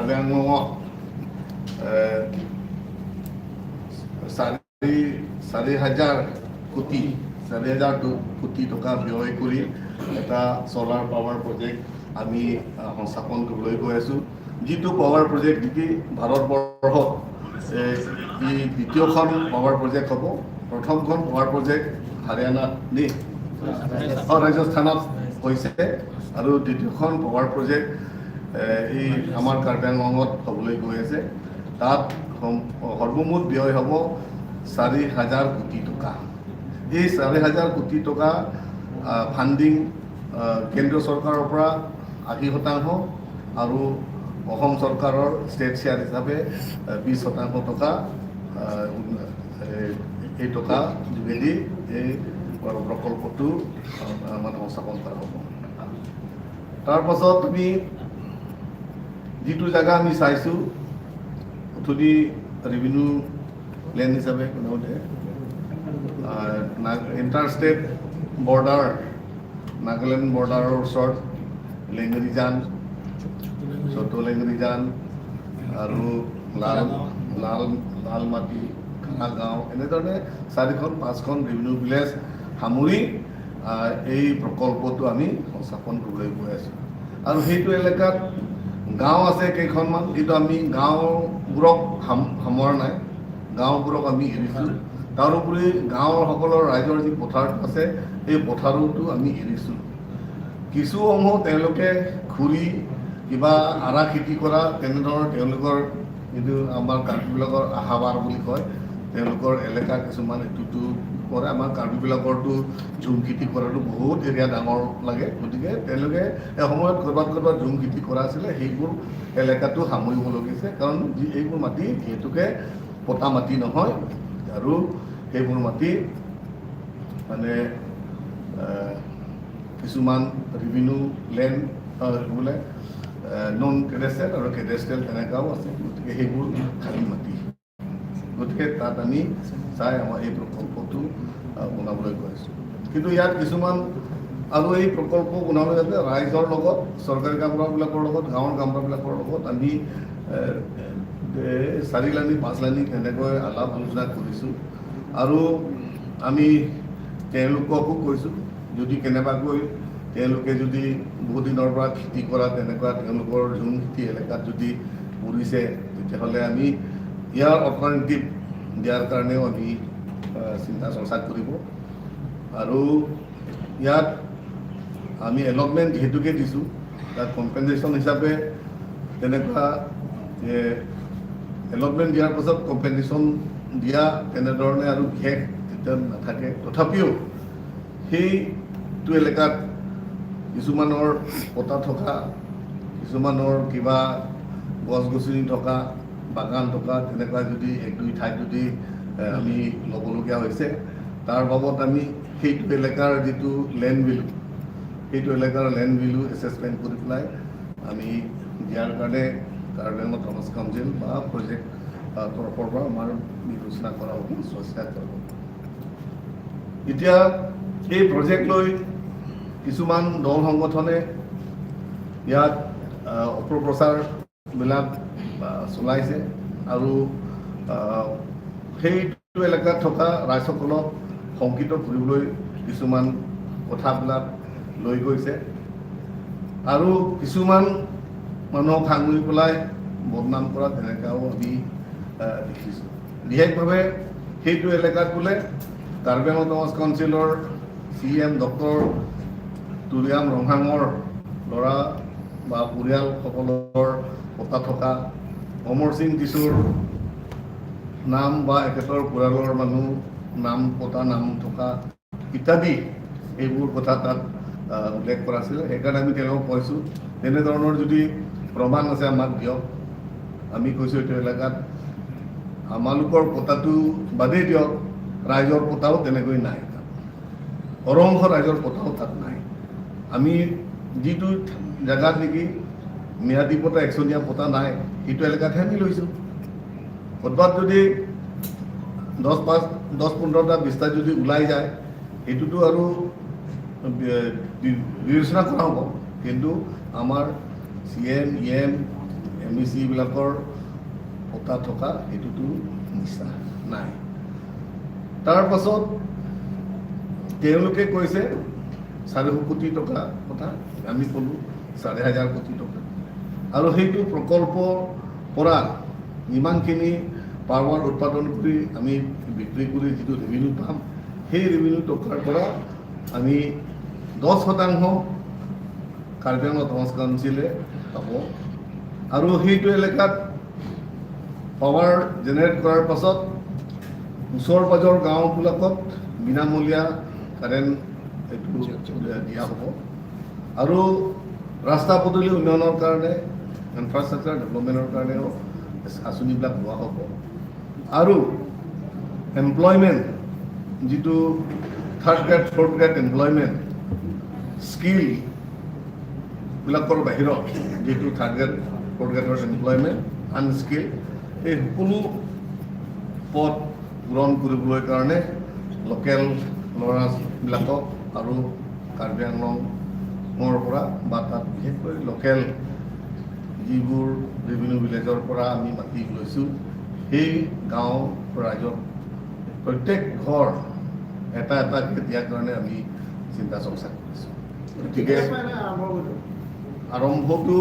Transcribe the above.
KarbiAnglong 4,000 কোটি টকা ব্যয় কৰি এটা সোলাৰ পাৱাৰ প্ৰজেক্ট আমি সংস্থাপন কৰিবলৈ গৈ আছোঁ যিটো পাৱাৰ প্ৰজেক্ট নেকি ভাৰতবৰ্ষত ই দ্বিতীয়খন পাৱাৰ প্ৰজেক্ট হ'ব প্ৰথমখন পাৱাৰ প্ৰজেক্ট হাৰিয়ানাত ৰাজস্থানত হৈছে আৰু দ্বিতীয়খন পাৱাৰ প্ৰজেক্ট এই আমাৰ কাৰ্বি-আংলঙত হ'বলৈ গৈ আছে তাত সৰ্বমুঠ ব্যয় হ'ব 4,000 কোটি টকা এই 4,000 কোটি টকা ফাণ্ডিং কেন্দ্ৰীয় চৰকাৰৰ পৰা 80% আৰু অসম চৰকাৰৰ ষ্টেট শ্বেয়াৰ হিচাপে 20% টকা এই টকা যোগেদি এই প্ৰকল্পটো মানে সংস্থাপন কৰা হ'ব তাৰ পাছত আমি যিটো জায়গা আমি চাইছোঁ অথনি ৰেভিনিউ লেণ্ড হিচাপে কোনোতে ইণ্টাৰ ষ্টেট বৰ্ডাৰ নাগালেণ্ড বৰ্ডাৰৰ ওচৰত লেংগৰিজান চটো লেংগৰিজান আৰু লালমাটি গাঁও এনেধৰণে 4-5খন ৰেভিনিউ ভিলেজ সামৰি এই প্ৰকল্পটো আমি সংস্থাপন কৰিবলৈ গৈ আছোঁ আৰু সেইটো এলেকাত গাঁও আছে কেইখনমান কিন্তু আমি গাঁওবোৰক সামৰা নাই গাঁওবোৰক আমি এৰিছোঁ তাৰোপৰি গাঁৱৰ সকলৰ ৰাইজৰ যি পথাৰ আছে এই পথাৰতো আমি এৰিছোঁ কিছু অংশ তেওঁলোকে খুৰি কিবা আৰা খেতি কৰা তেনেধৰণৰ তেওঁলোকৰ যিটো আমাৰ কাৰ্বিবিলাকৰ আহাবাৰ বুলি কয় তেওঁলোকৰ এলেকা কিছুমান এইটোতো কৰে আমাৰ কাৰ্বিবিলাকৰতো ঝুম খেতি কৰাটো বহুত এৰিয়া ডাঙৰ লাগে গতিকে তেওঁলোকে এসময়ত ক'ৰবাত ঝুম খেতি কৰা আছিলে সেইবোৰ এলেকাটো সামৰিব লাগিছে কাৰণ এইবোৰ মাটি যিহেতুকে পতা মাটি নহয় আৰু সেইবোৰ মাটি মানে কিছুমান ৰেভিনিউ লেণ্ড বোলে নন কেডেষ্ট্ৰেল আৰু কেডেষ্ট্ৰেল তেনেকুৱাও আছে গতিকে সেইবোৰ খালী মাটি গতিকে তাত আমি চাই আমাৰ এই প্ৰকল্পটো বনাবলৈ গৈ আছোঁ কিন্তু ইয়াত কিছুমান আৰু এই প্ৰকল্প বনাবলৈ যাতে ৰাইজৰ লগত চৰকাৰী কামৰাবিলাকৰ লগত গাঁৱৰ কামৰাবিলাকৰ লগত আমি 4 লানি 5 লানি তেনেকৈ আলাপ আলোচনা কৰিছোঁ আৰু আমি তেওঁলোককো কৈছোঁ যদি কেনেবাকৈ তেওঁলোকে যদি বহুত দিনৰ পৰা খেতি কৰা তেনেকুৱা তেওঁলোকৰ ঝুম খেতি এলেকাত যদি পৰিছে তেতিয়াহ'লে আমি ইয়াৰ অল্টাৰনেটিভ দিয়াৰ কাৰণেও আমি চিন্তা চৰ্চা কৰিব আৰু ইয়াত আমি এলটমেণ্ট যিহেতুকে দিছোঁ তাত কম্পেনচেশ্যন হিচাপে তেনেকুৱা যে এলটমেণ্ট দিয়াৰ পাছত কম্পেনচেশ্যন দিয়া তেনেধৰণে আৰু বিশেষ তেতিয়া নাথাকে তথাপিও সেইটো এলেকাত কিছুমানৰ পতা থকা কিছুমানৰ কিবা গছ গছনি থকা বাগান থকা তেনেকুৱা যদি 1-2 ঠাইত যদি আমি ল'বলগীয়া হৈছে তাৰ বাবদ আমি সেইটো এলেকাৰ যিটো লেণ্ড ভেলু সেইটো এলেকাৰ লেণ্ড ভেলু এছেছমেণ্ট কৰি পেলাই আমি দিয়াৰ কাৰণে কাৰ্বি-আংলং ট্ৰান্স কাউন্সিল বা প্ৰজেক্ট তৰফৰ পৰা আমাৰ বিবেচনা কৰা হ'ব চৰ্চা কৰা হ'ব এতিয়া এই প্ৰজেক্ট লৈ কিছুমান দল সংগঠনে ইয়াত অপপ্ৰচাৰবিলাক চলাইছে আৰু সেইটো এলেকাত থকা ৰাইজসকলক শংকিত কৰিবলৈ কিছুমান কথাবিলাক লৈ গৈছে আৰু কিছুমান মানুহক সাঙুৰি পেলাই বদনাম কৰা তেনেকুৱাও আমি দেখিছোঁ বিশেষভাৱে সেইটো এলেকাত বোলে কাৰ্বি-আংলং ট্ৰান্স কাউন্সিলৰ CM ডক্টৰ তুলিয়াম ৰংহাঙৰ ল'ৰা বা পৰিয়ালসকলৰ পতা থকা অমৰসিং টিছুৰ নাম বা এখেতৰ পৰিয়ালৰ মানুহ নাম পতা নাম থকা ইত্যাদি এইবোৰ কথা তাত উল্লেখ কৰা আছিল সেইকাৰণে আমি তেওঁলোকক কৈছোঁ তেনেধৰণৰ যদি প্ৰমাণ আছে আমাক দিয়ক আমি কৈছোঁ এইটো এলেকাত আমালোকৰ পতাটো বাদেই দিয়ক ৰাইজৰ পতাও তেনেকৈ নাই অৰংঘ ৰাইজৰ পতাও তাত নাই আমি যিটো জেগাত নেকি ম্যাদী পতা একচনীয়া পতা নাই সেইটো এলেকাতহে আমি লৈছোঁ ক'ৰবাত যদি 10-15টা 20টা যদি ওলাই যায় সেইটোতো আৰু বিবেচনা কৰা হ'ব কিন্তু আমাৰ CM EM MEC বিলাকৰ কথা থকা এইটোতো নিচা নাই। তাৰ পাছত তেওঁলোকে কৈছে 400 কোটি টকা কথা, আমি ক'লোঁ 5,500 কোটি টকা, আৰু সেইটো প্ৰকল্পৰ পৰা ইমানখিনি পাৱাৰ উৎপাদন কৰি আমি বিক্ৰী কৰি যিটো ৰেভিনিউ পাম, সেই ৰেভিনিউ টকাৰ পৰা আমি 10% কাৰ্বি আংলং অট'নমাছ কাউন্সিলে পাব, আৰু সেইটো এলেকাত পাৱাৰ জেনেৰেট কৰাৰ পাছত ওচৰ পাজৰ গাঁওবিলাকত বিনামূলীয়া কাৰেণ্ট এইটো দিয়া হ'ব, আৰু ৰাস্তা পদূলি উন্নয়নৰ কাৰণে ইনফ্ৰাষ্ট্ৰাকচাৰ ডেভেলপমেণ্টৰ কাৰণেও আঁচনিবিলাক লোৱা হ'ব, আৰু এমপ্লয়মেণ্ট যিটো 3rd grade 4th grade employment skill বিলাকৰ বাহিৰত যিটো 3rd grade 4th গ্ৰেডৰ employment unskilled, এই সকলো পদ পূৰণ কৰিবলৈ কাৰণে লোকেল ল'ৰাবিলাকক আৰু কাৰ্বি আংলঙৰ পৰা বা তাত বিশেষকৈ লোকেল যিবোৰ ৰেভিনিউ ভিলেজৰ পৰা আমি মাটি লৈছোঁ, সেই গাঁও ৰাইজক প্ৰত্যেক ঘৰ এটা দিয়াৰ কাৰণে আমি চিন্তা চৰ্চা কৰিছোঁ। গতিকে আৰম্ভটো